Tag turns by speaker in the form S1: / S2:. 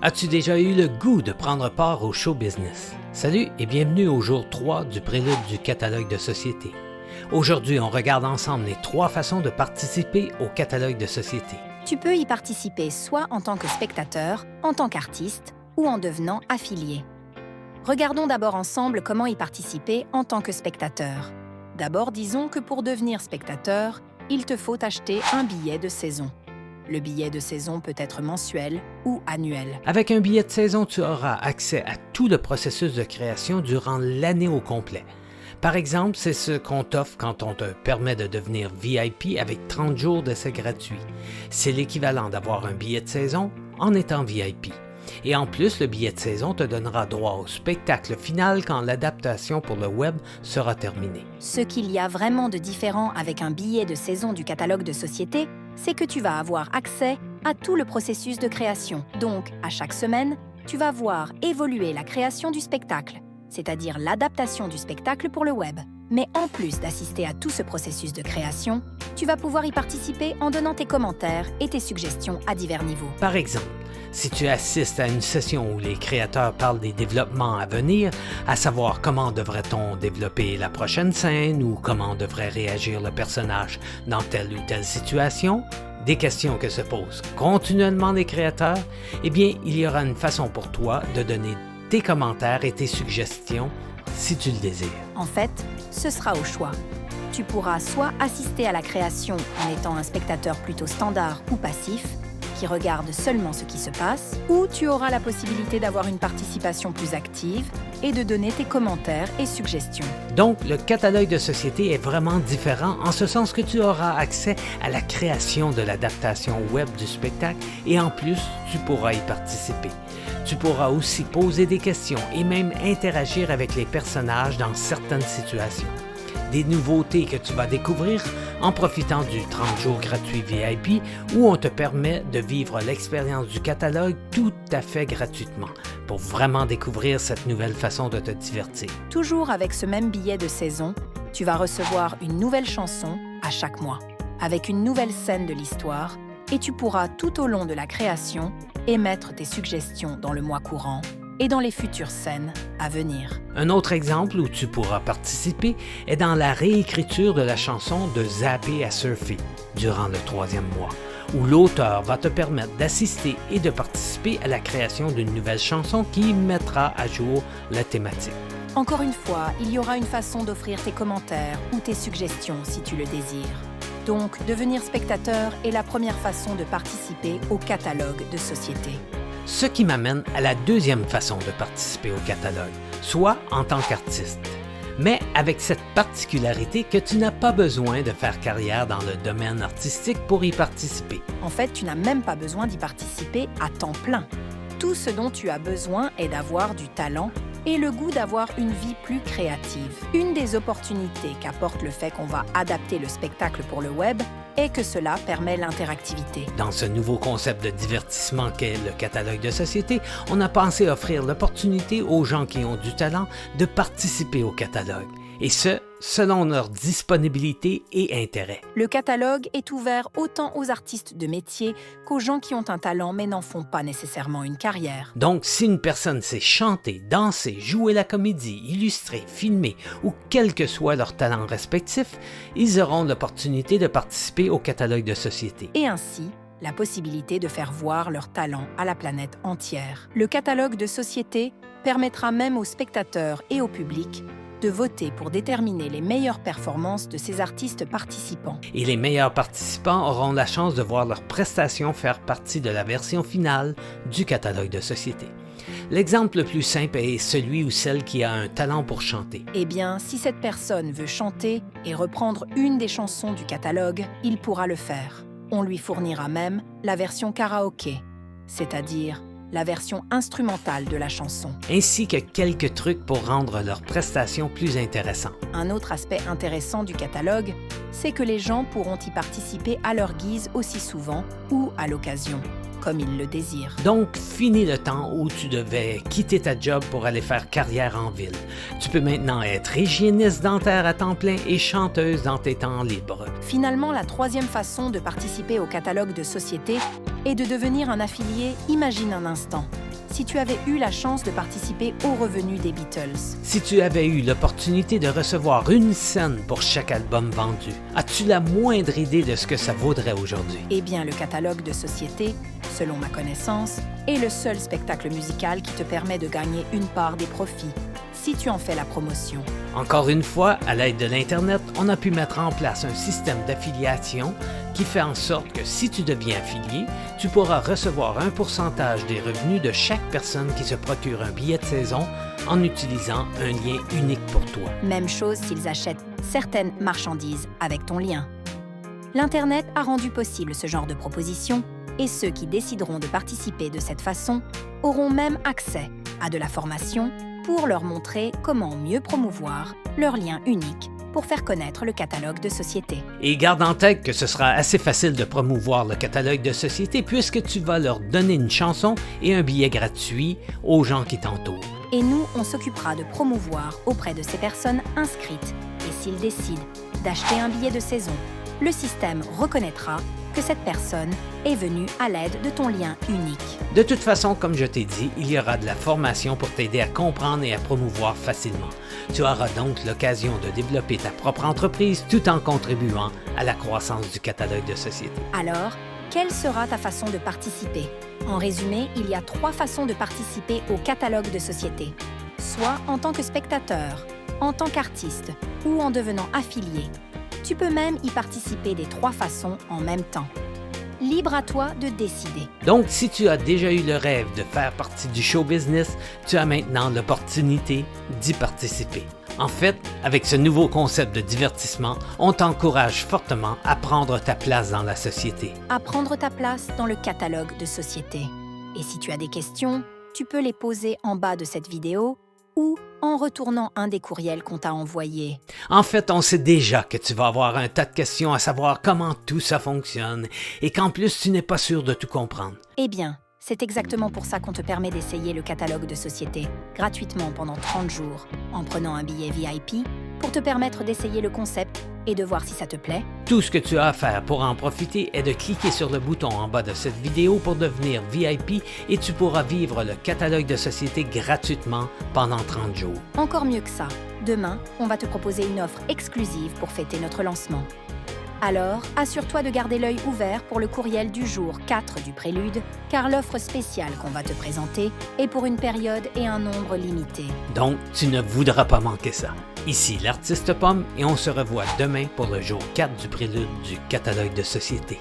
S1: As-tu déjà eu le goût de prendre part au show business? Salut et bienvenue au jour 3 du prélude du catalogue de société. Aujourd'hui, on regarde ensemble les 3 façons de participer au catalogue de société.
S2: Tu peux y participer soit en tant que spectateur, en tant qu'artiste ou en devenant affilié. Regardons d'abord ensemble comment y participer en tant que spectateur. D'abord, disons que pour devenir spectateur, il te faut acheter un billet de saison. Le billet de saison peut être mensuel ou annuel.
S1: Avec un billet de saison, tu auras accès à tout le processus de création durant l'année au complet. Par exemple, c'est ce qu'on t'offre quand on te permet de devenir VIP avec 30 jours d'essai gratuit. C'est l'équivalent d'avoir un billet de saison en étant VIP. Et en plus, le billet de saison te donnera droit au spectacle final quand l'adaptation pour le web sera terminée.
S2: Ce qu'il y a vraiment de différent avec un billet de saison du catalogue de société, c'est que tu vas avoir accès à tout le processus de création. Donc, à chaque semaine, tu vas voir évoluer la création du spectacle, c'est-à-dire l'adaptation du spectacle pour le web. Mais en plus d'assister à tout ce processus de création, tu vas pouvoir y participer en donnant tes commentaires et tes suggestions à divers niveaux.
S1: Par exemple, si tu assistes à une session où les créateurs parlent des développements à venir, à savoir comment devrait-on développer la prochaine scène ou comment devrait réagir le personnage dans telle ou telle situation, des questions que se posent continuellement les créateurs, eh bien, il y aura une façon pour toi de donner tes commentaires et tes suggestions si tu le désires.
S2: En fait, ce sera au choix. Tu pourras soit assister à la création en étant un spectateur plutôt standard ou passif, qui regarde seulement ce qui se passe, ou tu auras la possibilité d'avoir une participation plus active et de donner tes commentaires et suggestions.
S1: Donc, le catalogue de société est vraiment différent en ce sens que tu auras accès à la création de l'adaptation web du spectacle et en plus, tu pourras y participer. Tu pourras aussi poser des questions et même interagir avec les personnages dans certaines situations. Des nouveautés que tu vas découvrir en profitant du 30 jours gratuit VIP où on te permet de vivre l'expérience du catalogue tout à fait gratuitement pour vraiment découvrir cette nouvelle façon de te divertir.
S2: Toujours avec ce même billet de saison, tu vas recevoir une nouvelle chanson à chaque mois, avec une nouvelle scène de l'histoire et tu pourras tout au long de la création émettre tes suggestions dans le mois courant et dans les futures scènes à venir.
S1: Un autre exemple où tu pourras participer est dans la réécriture de la chanson de Zapper à surfer durant le 3e mois, où l'auteur va te permettre d'assister et de participer à la création d'une nouvelle chanson qui mettra à jour la thématique.
S2: Encore une fois, il y aura une façon d'offrir tes commentaires ou tes suggestions si tu le désires. Donc, devenir spectateur est la première façon de participer au catalogue de société.
S1: Ce qui m'amène à la 2e façon de participer au catalogue, soit en tant qu'artiste. Mais avec cette particularité que tu n'as pas besoin de faire carrière dans le domaine artistique pour y participer.
S2: En fait, tu n'as même pas besoin d'y participer à temps plein. Tout ce dont tu as besoin est d'avoir du talent et le goût d'avoir une vie plus créative. Une des opportunités qu'apporte le fait qu'on va adapter le spectacle pour le web est que cela permet l'interactivité.
S1: Dans ce nouveau concept de divertissement qu'est le catalogue de société, on a pensé offrir l'opportunité aux gens qui ont du talent de participer au catalogue, et ce, selon leur disponibilité et intérêt.
S2: Le catalogue est ouvert autant aux artistes de métier qu'aux gens qui ont un talent mais n'en font pas nécessairement une carrière.
S1: Donc, si une personne sait chanter, danser, jouer la comédie, illustrer, filmer ou quel que soit leur talent respectif, ils auront l'opportunité de participer au catalogue de société.
S2: Et ainsi, la possibilité de faire voir leur talent à la planète entière. Le catalogue de société permettra même aux spectateurs et au public de voter pour déterminer les meilleures performances de ces artistes participants.
S1: Et les meilleurs participants auront la chance de voir leurs prestations faire partie de la version finale du catalogue de société. L'exemple le plus simple est celui ou celle qui a un talent pour chanter.
S2: Eh bien, si cette personne veut chanter et reprendre une des chansons du catalogue, il pourra le faire. On lui fournira même la version karaoké, c'est-à-dire la version instrumentale de la chanson.
S1: Ainsi que quelques trucs pour rendre leurs prestations plus intéressantes.
S2: Un autre aspect intéressant du catalogue, c'est que les gens pourront y participer à leur guise aussi souvent ou à l'occasion, comme ils le désirent.
S1: Donc, fini le temps où tu devais quitter ta job pour aller faire carrière en ville. Tu peux maintenant être hygiéniste dentaire à temps plein et chanteuse dans tes temps libres.
S2: Finalement, la 3e façon de participer au catalogue de société est de devenir un affilié Imagine un instant. si tu avais eu la chance de participer aux revenus des Beatles?
S1: Si tu avais eu l'opportunité de recevoir une scène pour chaque album vendu, as-tu la moindre idée de ce que ça vaudrait aujourd'hui?
S2: Eh bien, le catalogue de société, selon ma connaissance, est le seul spectacle musical qui te permet de gagner une part des profits, si tu en fais la promotion.
S1: Encore une fois, à l'aide de l'Internet, on a pu mettre en place un système d'affiliation qui fait en sorte que si tu deviens affilié, tu pourras recevoir un pourcentage des revenus de chaque personne qui se procure un billet de saison en utilisant un lien unique pour toi.
S2: Même chose s'ils achètent certaines marchandises avec ton lien. L'Internet a rendu possible ce genre de proposition et ceux qui décideront de participer de cette façon auront même accès à de la formation pour leur montrer comment mieux promouvoir leur lien unique pour faire connaître le catalogue de société.
S1: Et garde en tête que ce sera assez facile de promouvoir le catalogue de société puisque tu vas leur donner une chanson et un billet gratuit aux gens qui t'entourent.
S2: Et nous, on s'occupera de promouvoir auprès de ces personnes inscrites. Et s'ils décident d'acheter un billet de saison, le système reconnaîtra que cette personne est venue à l'aide de ton lien unique.
S1: De toute façon, comme je t'ai dit, il y aura de la formation pour t'aider à comprendre et à promouvoir facilement. Tu auras donc l'occasion de développer ta propre entreprise tout en contribuant à la croissance du catalogue de société.
S2: Alors, quelle sera ta façon de participer? En résumé, il y a 3 façons de participer au catalogue de société. Soit en tant que spectateur, en tant qu'artiste ou en devenant affilié. Tu peux même y participer des 3 façons en même temps. Libre à toi de décider.
S1: Donc, si tu as déjà eu le rêve de faire partie du show business, tu as maintenant l'opportunité d'y participer. En fait, avec ce nouveau concept de divertissement, on t'encourage fortement à prendre ta place dans la société.
S2: À prendre ta place dans le catalogue de société. Et si tu as des questions, tu peux les poser en bas de cette vidéo ou en retournant un des courriels qu'on t'a envoyés.
S1: En fait, on sait déjà que tu vas avoir un tas de questions à savoir comment tout ça fonctionne et qu'en plus, tu n'es pas sûr de tout comprendre.
S2: Eh bien, c'est exactement pour ça qu'on te permet d'essayer le catalogue de société gratuitement pendant 30 jours en prenant un billet VIP pour te permettre d'essayer le concept et de voir si ça te plaît.
S1: Tout ce que tu as à faire pour en profiter est de cliquer sur le bouton en bas de cette vidéo pour devenir VIP et tu pourras vivre le catalogue de société gratuitement pendant 30 jours.
S2: Encore mieux que ça, demain, on va te proposer une offre exclusive pour fêter notre lancement. Alors, assure-toi de garder l'œil ouvert pour le courriel du jour 4 du prélude, car l'offre spéciale qu'on va te présenter est pour une période et un nombre limité.
S1: Donc, tu ne voudras pas manquer ça. Ici l'artiste Pomme et on se revoit demain pour le jour 4 du prélude du catalogue de société.